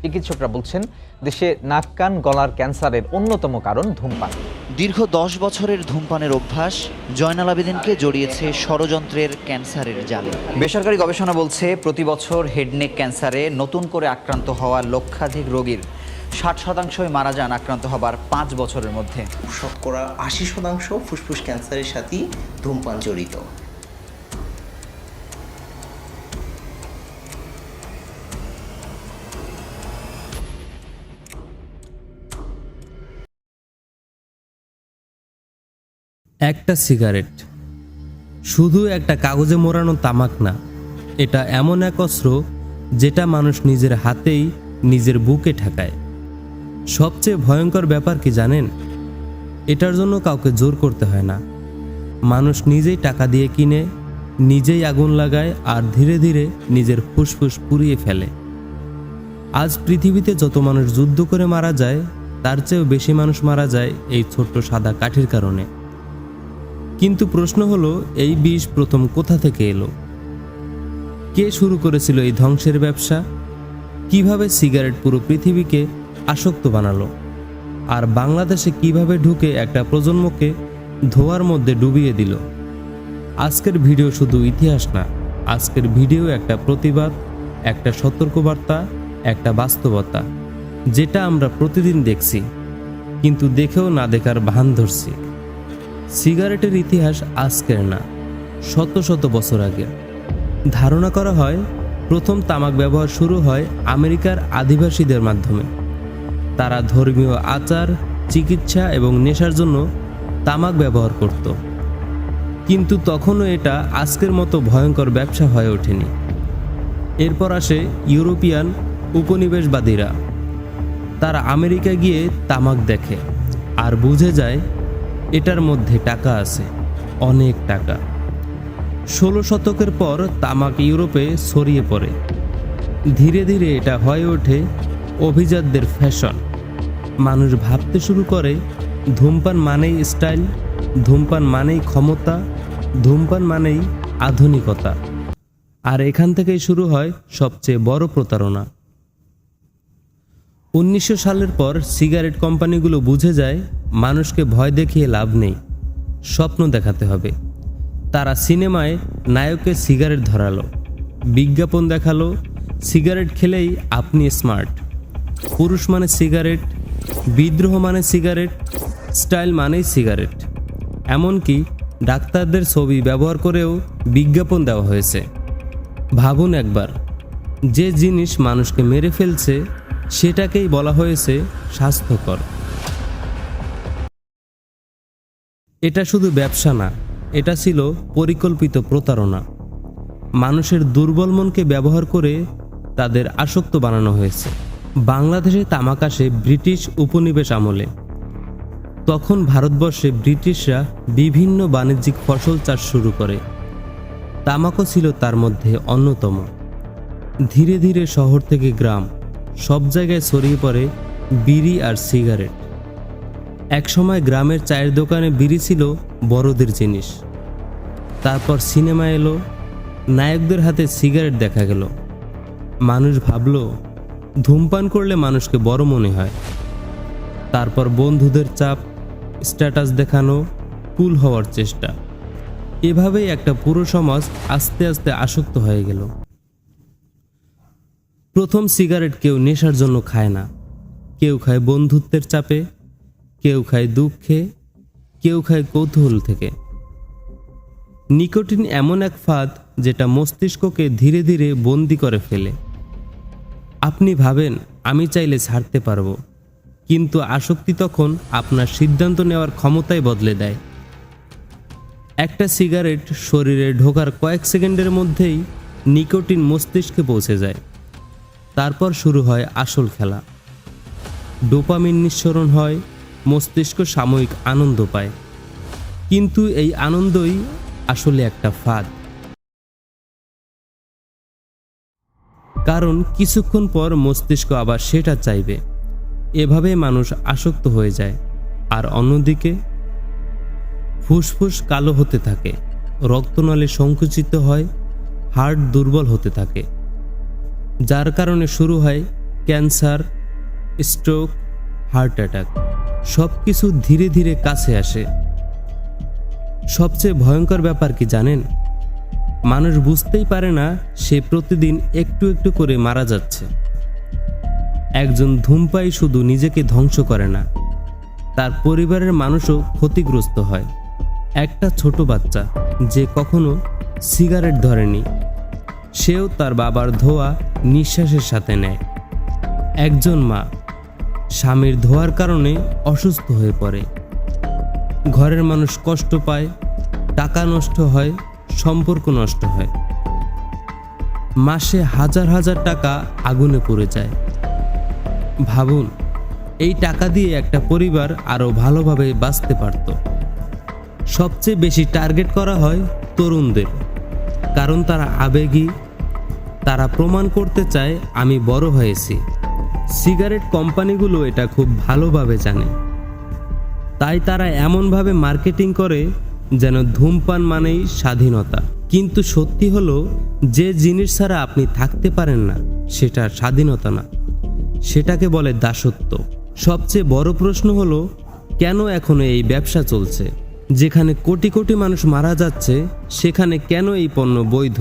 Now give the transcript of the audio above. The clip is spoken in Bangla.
চিকিৎসকরা বলছেন দেশে নাক কান গলার ক্যান্সারের অন্যতম কারণ ধূমপান। দীর্ঘ 10 বছরের ধূমপানের অভ্যাস জয়নাল আবেদিনকে জড়িয়েছে ষড়যন্ত্রের ক্যান্সারের জালে। বেসরকারি গবেষণা বলছে প্রতি বছর হেডনেক ক্যান্সারে নতুন করে আক্রান্ত হওয়া লক্ষাধিক রোগীর 60% মারা যান আক্রান্ত হবার 5 বছরের মধ্যে। শতকরা 80% ফুসফুস ক্যান্সারের সাথেই ধূমপান জড়িত। একটা সিগারেট শুধু একটা কাগজে মোড়ানো তামাক না, এটা এমন এক অস্ত্র যেটা মানুষ নিজের হাতেই নিজের বুকে ঠেকায়। সবচেয়ে ভয়ঙ্কর ব্যাপার কি জানেন? এটার জন্য কাউকে জোর করতে হয় না। মানুষ নিজেই টাকা দিয়ে কিনে, নিজেই আগুন লাগায় আর ধীরে ধীরে নিজের ফুসফুস পুড়িয়ে ফেলে। আজ পৃথিবীতে যত মানুষ যুদ্ধ করে মারা যায়, তার চেয়েও বেশি মানুষ মারা যায় এই ছোট্ট সাদা কাঠির কারণে। কিন্তু প্রশ্ন হলো, এই বিষ প্রথম কোথা থেকে এলো? কে শুরু করেছিল এই ধ্বংসের ব্যবসা? কিভাবে সিগারেট পুরো পৃথিবীকে আসক্ত বানালো? আর বাংলাদেশে কিভাবে ঢুকে একটা প্রজন্মকে ধোঁয়ার মধ্যে ডুবিয়ে দিল? আজকের ভিডিও শুধু ইতিহাস না, আজকের ভিডিও একটা প্রতিবাদ, একটা সতর্কবার্তা, একটা বাস্তবতা, যেটা আমরা প্রতিদিন দেখছি কিন্তু দেখেও না দেখার ভান ধরছি। সিগারেটের ইতিহাস আজকের না, শত শত বছর আগে। ধারণা করা হয় প্রথম তামাক ব্যবহার শুরু হয় আমেরিকার আদিবাসীদের মাধ্যমে। তারা ধর্মীয় আচার, চিকিৎসা এবং নেশার জন্য তামাক ব্যবহার করত। কিন্তু তখনও এটা আজকের মতো ভয়ঙ্কর ব্যবসা হয়ে ওঠেনি। এরপর আসে ইউরোপিয়ান উপনিবেশবাদীরা। তারা আমেরিকা গিয়ে তামাক দেখে আর বুঝে যায় এটার মধ্যে টাকা আছে, অনেক টাকা। 16 শতকের পর তামাক ইউরোপে ছড়িয়ে পড়ে। ধীরে ধীরে এটা হয়ে ওঠে অভিজাতদের ফ্যাশন। মানুষ ভাবতে শুরু করে ধূমপান মানেই স্টাইল, ধূমপান মানেই ক্ষমতা, ধূমপান মানেই আধুনিকতা। আর এখান থেকেই শুরু হয় সবচেয়ে বড় প্রতারণা। 1900 সালের পর সিগারেট কোম্পানিগুলো বুঝে যায় মানুষকে ভয় দেখিয়ে লাভ নেই, স্বপ্ন দেখাতে হবে। তারা সিনেমায় নায়ককে সিগারেট ধরালো, বিজ্ঞাপন দেখালো, সিগারেট খেলেই আপনি স্মার্ট। পুরুষ মানে সিগারেট, বিদ্রোহ মানে সিগারেট, স্টাইল মানেই সিগারেট। এমনকি ডাক্তারদের ছবি ব্যবহার করেও বিজ্ঞাপন দেওয়া হয়েছে। ভাবুন একবার, যে জিনিস মানুষকে মেরে ফেলছে সেটাকেই বলা হয়েছে স্বাস্থ্যকর। এটা শুধু ব্যবসা না, এটা ছিল পরিকল্পিত প্রতারণা। মানুষের দুর্বল মনকে ব্যবহার করে তাদের আসক্ত বানানো হয়েছে। বাংলাদেশে তামাক আসে ব্রিটিশ উপনিবেশ আমলে। তখন ভারতবর্ষে ব্রিটিশরা বিভিন্ন বাণিজ্যিক ফসল চাষ শুরু করে। তামাকও ছিল তার মধ্যে অন্যতম। ধীরে ধীরে শহর থেকে গ্রাম সব জায়গায় ছড়িয়ে পড়ে বিড়ি আর সিগারেট। একসময় গ্রামের চায়ের দোকানে বিড়ি ছিল বড়দের জিনিস। তারপর সিনেমা এলো, নায়কদের হাতে সিগারেট দেখা গেল। মানুষ ভাবল ধূমপান করলে মানুষকে বড় মনে হয়। তারপর বন্ধুদের চাপ, স্ট্যাটাস দেখানো, কুল হওয়ার চেষ্টা। এভাবেই একটা পুরো সমাজ আস্তে আস্তে আসক্ত হয়ে গেল। প্রথম সিগারেট কেউ নেশার জন্য খায় না, কেউ খায় বন্ধুত্বের চাপে, কেউ খায় দুঃখে, কেউ খায় কৌতূহল থেকে। নিকোটিন এমন এক ফাঁদ যেটা মস্তিষ্ককে ধীরে ধীরে বন্দি করে ফেলে। আপনি ভাবেন আমি চাইলে ছাড়তে পারবো, কিন্তু আসক্তি তখন আপনার সিদ্ধান্ত নেওয়ার ক্ষমতাই বদলে দেয়। একটা সিগারেট শরীরে ঢোকার কয়েক সেকেন্ডের মধ্যেই নিকোটিন মস্তিষ্কে পৌঁছে যায়। তারপর শুরু হয় আসল খেলা। ডোপামিন নিঃসরণ হয়, মস্তিষ্ক সাময়িক আনন্দ পায়। কিন্তু এই আনন্দই আসলে একটা ফাঁদ। কারণ কিছুক্ষণ পর মস্তিষ্ক আবার সেটা চাইবে। এভাবে মানুষ আসক্ত হয়ে যায়। আর অন্যদিকে ফুসফুস কালো হতে থাকে, রক্তনালী সংকুচিত হয়, হার্ট দুর্বল হতে থাকে, যার কারণে শুরু হয় ক্যান্সার, স্ট্রোক, হার্ট অ্যাটাক সব কিছু ধীরে ধীরে কাছে আসে। সবচেয়ে ভয়ঙ্কর ব্যাপার কি জানেন? মানুষ বুঝতেই পারে না সে প্রতিদিন একটু একটু করে মারা যাচ্ছে। একজন ধূমপায়ী শুধু নিজেকে ধ্বংস করে না, তার পরিবারের মানুষও ক্ষতিগ্রস্ত হয়। একটা ছোট বাচ্চা যে কখনো সিগারেট ধরেনি, সেও তার বাবার ধোয়া নিঃশ্বাসের সাথে নেয়। একজন মা স্বামীর ধোয়ার কারণে অসুস্থ হয়ে পড়ে। ঘরের মানুষ কষ্ট পায়, টাকা নষ্ট হয়, সম্পর্ক নষ্ট হয়। মাসে হাজার হাজার টাকা আগুনে পড়ে যায়। ভাবুন, এই টাকা দিয়ে একটা পরিবার আরও ভালোভাবে বাঁচতে পারত। সবচেয়ে বেশি টার্গেট করা হয় তরুণদের, কারণ তারা আবেগী, তারা প্রমাণ করতে চায় আমি বড় হয়েছি। সিগারেট কোম্পানিগুলো এটা খুব ভালোভাবে জানে, তাই তারা এমনভাবে মার্কেটিং করে যেন ধূমপান মানেই স্বাধীনতা। কিন্তু সত্যি হলো, যে জিনিস ছাড়া আপনি থাকতে পারেন না সেটা স্বাধীনতা না, সেটাকে বলে দাসত্ব। সবচেয়ে বড় প্রশ্ন হলো, কেন এখনো এই ব্যবসা চলছে? যেখানে কোটি কোটি মানুষ মারা যাচ্ছে, সেখানে কেন এই পণ্য বৈধ?